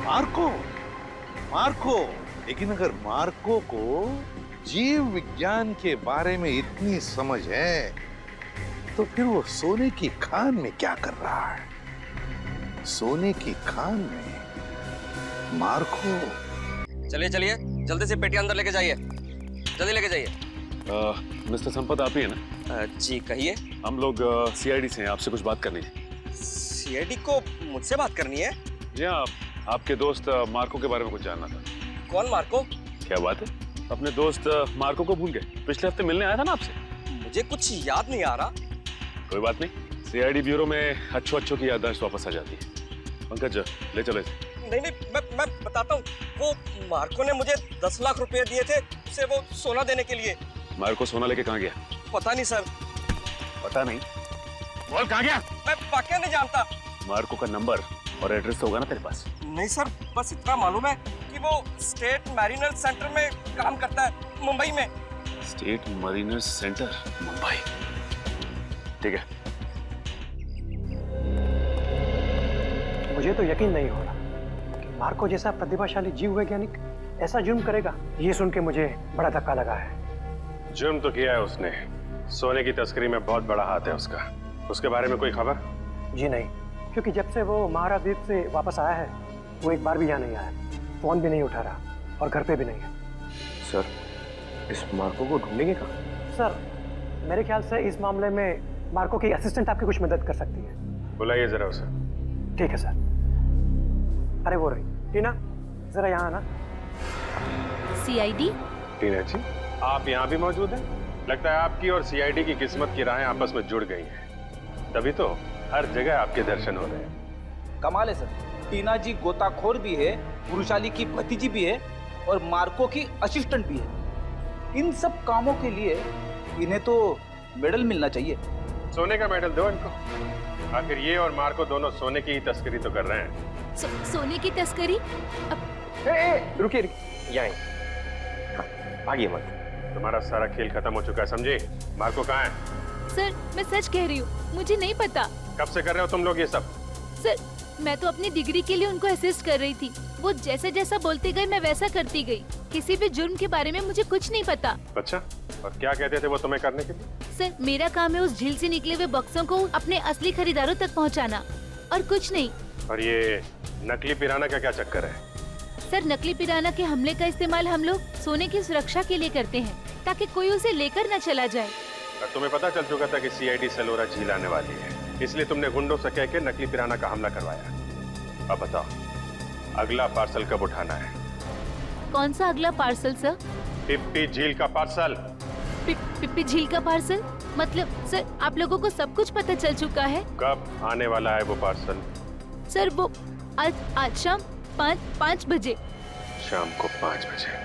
मार्को। लेकिन अगर मार्को को जीव विज्ञान के बारे में इतनी समझ है तो फिर वो सोने की खान में क्या कर रहा है? सोने की खान में मार्को। चलिए चलिए, जल्दी से पेटी अंदर लेके जाइए, जल्दी लेके जाइए। मिस्टर संपत आप ही है ना? जी कहिए। हम लोग सीआईडी से हैं, आपसे कुछ बात करनी है। सीआईडी को मुझसे बात करनी है? जी हाँ, आपके दोस्त मार्को के बारे में कुछ जानना था। कौन मार्को? क्या बात है, अपने दोस्त मार्को को भूल गए? पिछले हफ्ते मिलने आया था ना आपसे। मुझे कुछ याद नहीं आ रहा। कोई बात नहीं, सीआईडी ब्यूरो में अच्छों की याददाश्त वापस आ जाती है। पंकज ले चलो इसे। नहीं, मैं बताता हूँ। वो मार्को ने मुझे 10 लाख रुपए दिए थे उसे वो सोना देने के लिए। मार्को सोना लेके कहाँ गया? पता नहीं सर। पता नहीं? बोल कहाँ गया? मैं वाकई नहीं जानता। मार्को का नंबर और एड्रेस तो होगा ना तेरे पास? नहीं सर, बस इतना मालूम है कि वो स्टेट मैरिनर सेंटर में काम करता है, मुंबई में। State Mariner centre, Mumbai. ठीक है। मुझे तो यकीन नहीं हो रहा कि मार्को जैसा प्रतिभाशाली जीव वैज्ञानिक ऐसा जुर्म करेगा। ये सुन के मुझे बड़ा धक्का लगा है। जुर्म तो किया है उसने, सोने की तस्करी में बहुत बड़ा हाथ है उसका। उसके बारे में कोई खबर? जी नहीं, क्योंकि जब से वो महाराद्वीप से वापस आया है वो एक बार भी यहाँ नहीं आया, फोन भी नहीं उठा रहा और घर पे भी नहीं है। सर, इस मार्को को ढूंढेंगे कहाँ? सर, मेरे ख्याल से इस मामले में मार्को की असिस्टेंट आपकी कुछ मदद कर सकती है। बुलाइए जरा उसे। ठीक है सर। अरे वो रही टीना, जरा यहाँ आना। सीआईडी? टीना जी, आप यहाँ भी मौजूद हैं? लगता है आपकी और सीआईडी की किस्मत की राहें आपस में जुड़ गई हैं, तभी तो हर जगह आपके दर्शन हो रहे हैं। कमाल है सर, टीना जी गोताखोर भी है, पुरुषाली की भतीजी भी है और मार्को की असिस्टेंट भी है। इन सब कामों के लिए इन्हें तो मेडल मिलना चाहिए। सोने का मेडल दो इनको। आखिर ये और मार्को दोनों सोने की ही तस्करी तो कर रहे हैं। सोने की तस्करी? रुकिए यहाँ भागिए मत। तुम्हारा सारा खेल खत्म हो चुका है, समझे? मार्को कहाँ है? सर, मैं सच कह रही हूँ, मुझे नहीं पता। कब से कर रहे हो तुम लोग ये सब? सर, मैं तो अपनी डिग्री के लिए उनको असिस्ट कर रही थी। वो जैसा जैसा बोलते गए मैं वैसा करती गई। किसी भी जुर्म के बारे में मुझे कुछ नहीं पता। अच्छा, और क्या कहते थे वो तुम्हें करने के लिए? सर, मेरा काम है उस झील से निकले हुए बक्सों को अपने असली खरीदारों तक पहुंचाना, और कुछ नहीं। और ये नकली पिराना का क्या चक्कर है? सर, नकली पिराना के हमले का इस्तेमाल हम लोग सोने की सुरक्षा के लिए करते हैं, ताकि कोई उसे लेकर न चला जाए। और तुम्हें पता चल चुका था कि सीआईडी सेलोरा झील आने वाली है, इसलिए तुमने गुंडों से कह के नकली पिराना का हमला करवाया। अब बताओ, अगला पार्सल कब उठाना है? कौन सा अगला पार्सल सर? पिप्पी झील का पार्सल। पिप्पी झील का पार्सल? मतलब सर आप लोगों को सब कुछ पता चल चुका है? कब आने वाला है वो पार्सल? सर वो आज शाम 5 बजे। शाम को 5 बजे।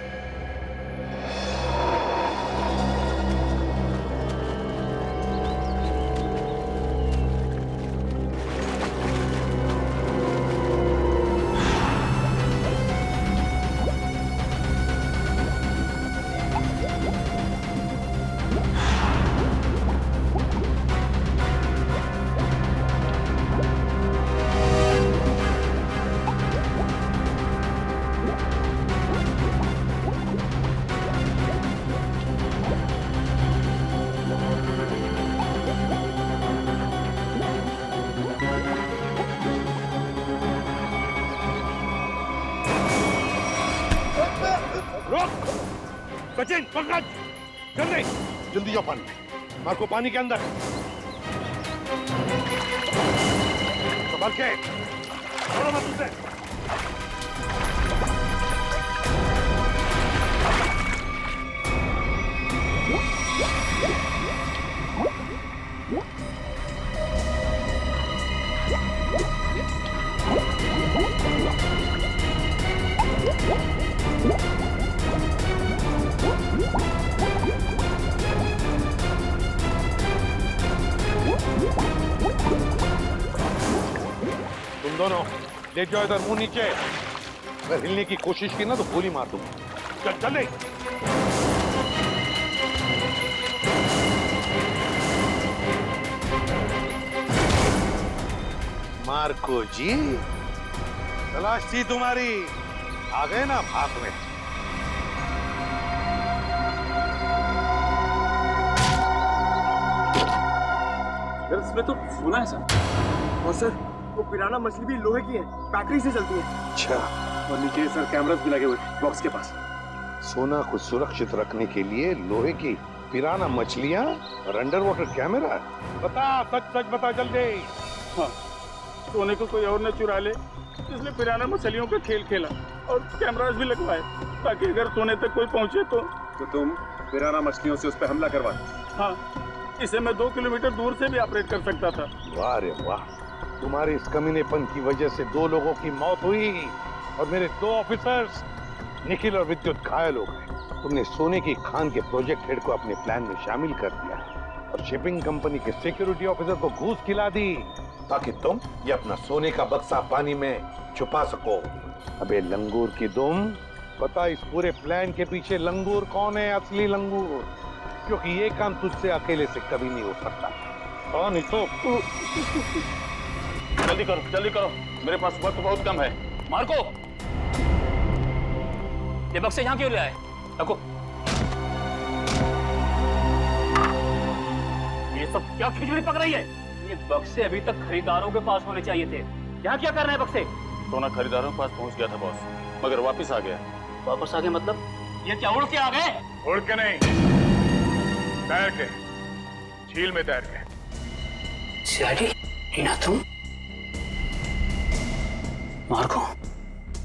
सचिन, पंकज, जल्दी जल्दी जाओ पानी में। मार्को पानी के अंदर। संभाल के, छोड़ो मत उसे। तुम दोनों ले जाओ इधर, मुंह नीचे। अगर हिलने की कोशिश की ना तो गोली मार दूंगा। चल चल। मार्को जी, तलाश थी तुम्हारी, आ गए ना भाग में। इसमें तो सोना है सर। और सर वो पिराना मछली भी लोहे की है, बैटरी से चलती है। अच्छा। और नीचे सर कैमरास भी लगे हुए बॉक्स के पास। सोना को सुरक्षित रखने के लिए लोहे की पिराना मछलियां और अंडर वाटर कैमरा। बता, सच सच बता जल्दी। हाँ, सोने को कोई और न चुरा ले, इसलिए पिराना मछलियों का खेल खेला और कैमरास भी लगवाए ताकि अगर सोने तक कोई पहुंचे तो तुम पिराना मछलियों से उस पर हमला करवा। हाँ, इसे मैं 2 किलोमीटर दूर से भी ऑपरेट कर सकता था। वाह रे वाह, तुम्हारे इस कमीनेपन की वजह से 2 लोगों की मौत हुई और मेरे 2 ऑफिसर्स निखिल और विद्युत घायल हो गए। तुमने सोने की खान के प्रोजेक्ट हेड को अपने प्लान में शामिल कर दिया और शिपिंग कंपनी के सिक्योरिटी ऑफिसर को घूस खिला दी ताकि तुम ये अपना सोने का बक्सा पानी में छुपा सको। अबे लंगूर की दुम, पता इस पूरे प्लान के पीछे लंगूर कौन है? असली लंगूर, क्योंकि ये काम तुझसे अकेले से कभी नहीं हो सकता। और नहीं तो जल्दी करो, मेरे पास वक्त बहुत कम है। मार्को, ये बक्से यहाँ क्यों ले आए? रखो। ये सब क्या खिचड़ी पक रही है? ये बक्से अभी तक खरीदारों के पास होने चाहिए थे। यहाँ क्या कर रहे हैं बक्से? सोना खरीदारों के पास पहुंच गया था बॉस, मगर वापस आ गया। वापस आ गए मतलब? ये क्या उड़ के आ गए? उड़ के नहीं, तैर के, झील में तैर के। सीआईडी, टीना तुम? मार्को,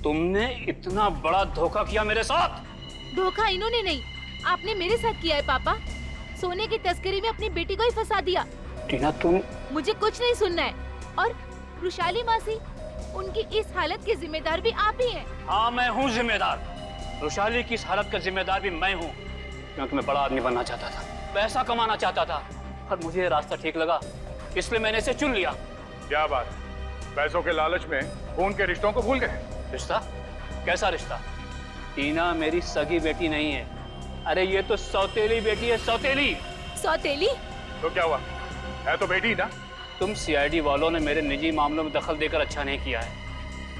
तुमने इतना बड़ा धोखा किया मेरे साथ। धोखा इन्होंने नहीं, आपने मेरे साथ किया है पापा। सोने की तस्करी में अपनी बेटी को ही फंसा दिया। टीना तुम? मुझे कुछ नहीं सुनना है। और रुशाली मासी, उनकी इस हालत के जिम्मेदार भी आप ही हैं। हाँ, मैं हूँ जिम्मेदार। रुशाली की इस हालत का जिम्मेदार भी मैं हूँ, क्योंकि मैं बड़ा आदमी बनना चाहता था, पैसा कमाना चाहता था, और मुझे ये रास्ता ठीक लगा, इसलिए मैंने इसे चुन लिया। क्या बात, पैसों के लालच में खून के रिश्तों को भूल गए? रिश्ता? कैसा रिश्ता? टीना मेरी सगी बेटी नहीं है। अरे ये तो सौतेली बेटी है, सौतेली। सौतेली? तो क्या हुआ, है तो बेटी ना। तुम सीआईडी वालों ने मेरे निजी मामलों में दखल देकर अच्छा नहीं किया है।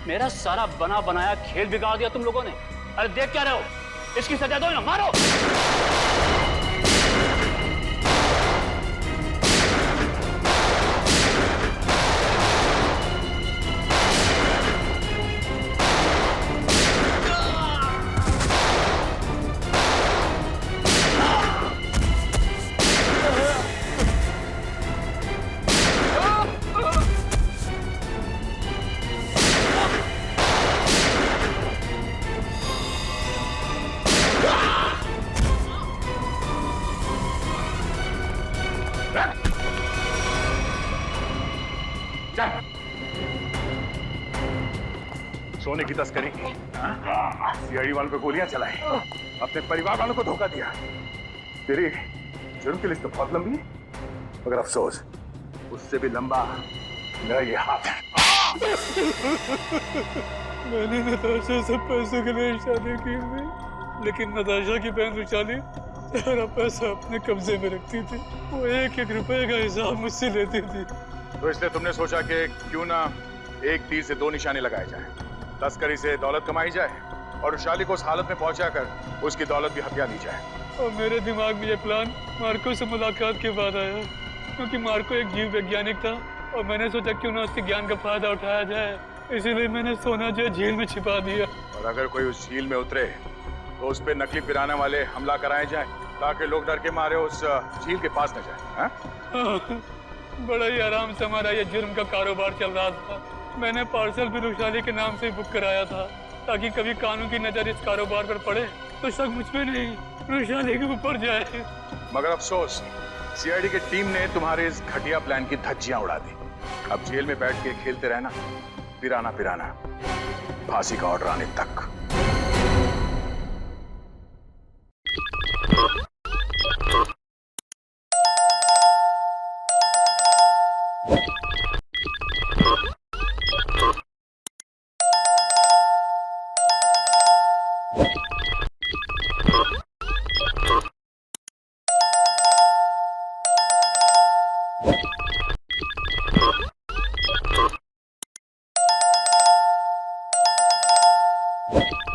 मेरा सारा बना बनाया खेल बिगाड़ दिया तुम लोगों ने। अरे देख क्या रहे हो, इसकी सजा दो ना, मारो। सोने की तस्करी की, सीआईडी वालों पे गोलियां चलाई, अपने परिवार वालों को धोखा दिया। तेरी जुर्म की लिस्ट तो बहुत लंबी है, मगर अफसोस उससे भी लंबा मेरा ये हाथ है। मैंने नताशा से पैसों के लिए शादी की थी, लेकिन नताशा की बहन रुशाली सारा पैसा अपने कब्जे में रखती थी। वो एक एक रुपए का हिसाब मुझसे लेती थी। तो इसलिए तुमने सोचा कि क्यों ना एक तीर से दो निशाने लगाए जाए, तस्करी से दौलत कमाई जाए और रुशाली को उस हालत में पहुंचाकर उसकी दौलत भी हथिया ली जाए। और मेरे दिमाग में ये प्लान मार्को से मुलाकात के बाद आया, क्योंकि मार्को एक जीव वैज्ञानिक था और मैंने सोचा क्यों ना उसके ज्ञान का फायदा उठाया जाए, इसीलिए मैंने सोना जो झील में छिपा दिया। और अगर कोई उस झील में उतरे तो उस पे नकली पिराना वाले हमला कराए जाए, ताकि लोग डर के मारे उस झील के पास न जाए। हाँ? बड़ा ही आराम से हमारा ये जुर्म का कारोबार चल रहा था। मैंने पार्सल भी रुशाली के नाम से बुक कराया था, ताकि कभी कानून की नजर इस कारोबार पर पड़े तो शक मुझ पे नहीं रुशाली के ऊपर जाए। मगर अफसोस सीआईडी की टीम ने तुम्हारे इस घटिया प्लान की धज्जियां उड़ा दी। अब जेल में बैठ के खेलते रहना, पिराना पिराना, फांसी का ऑर्डर आने तक। you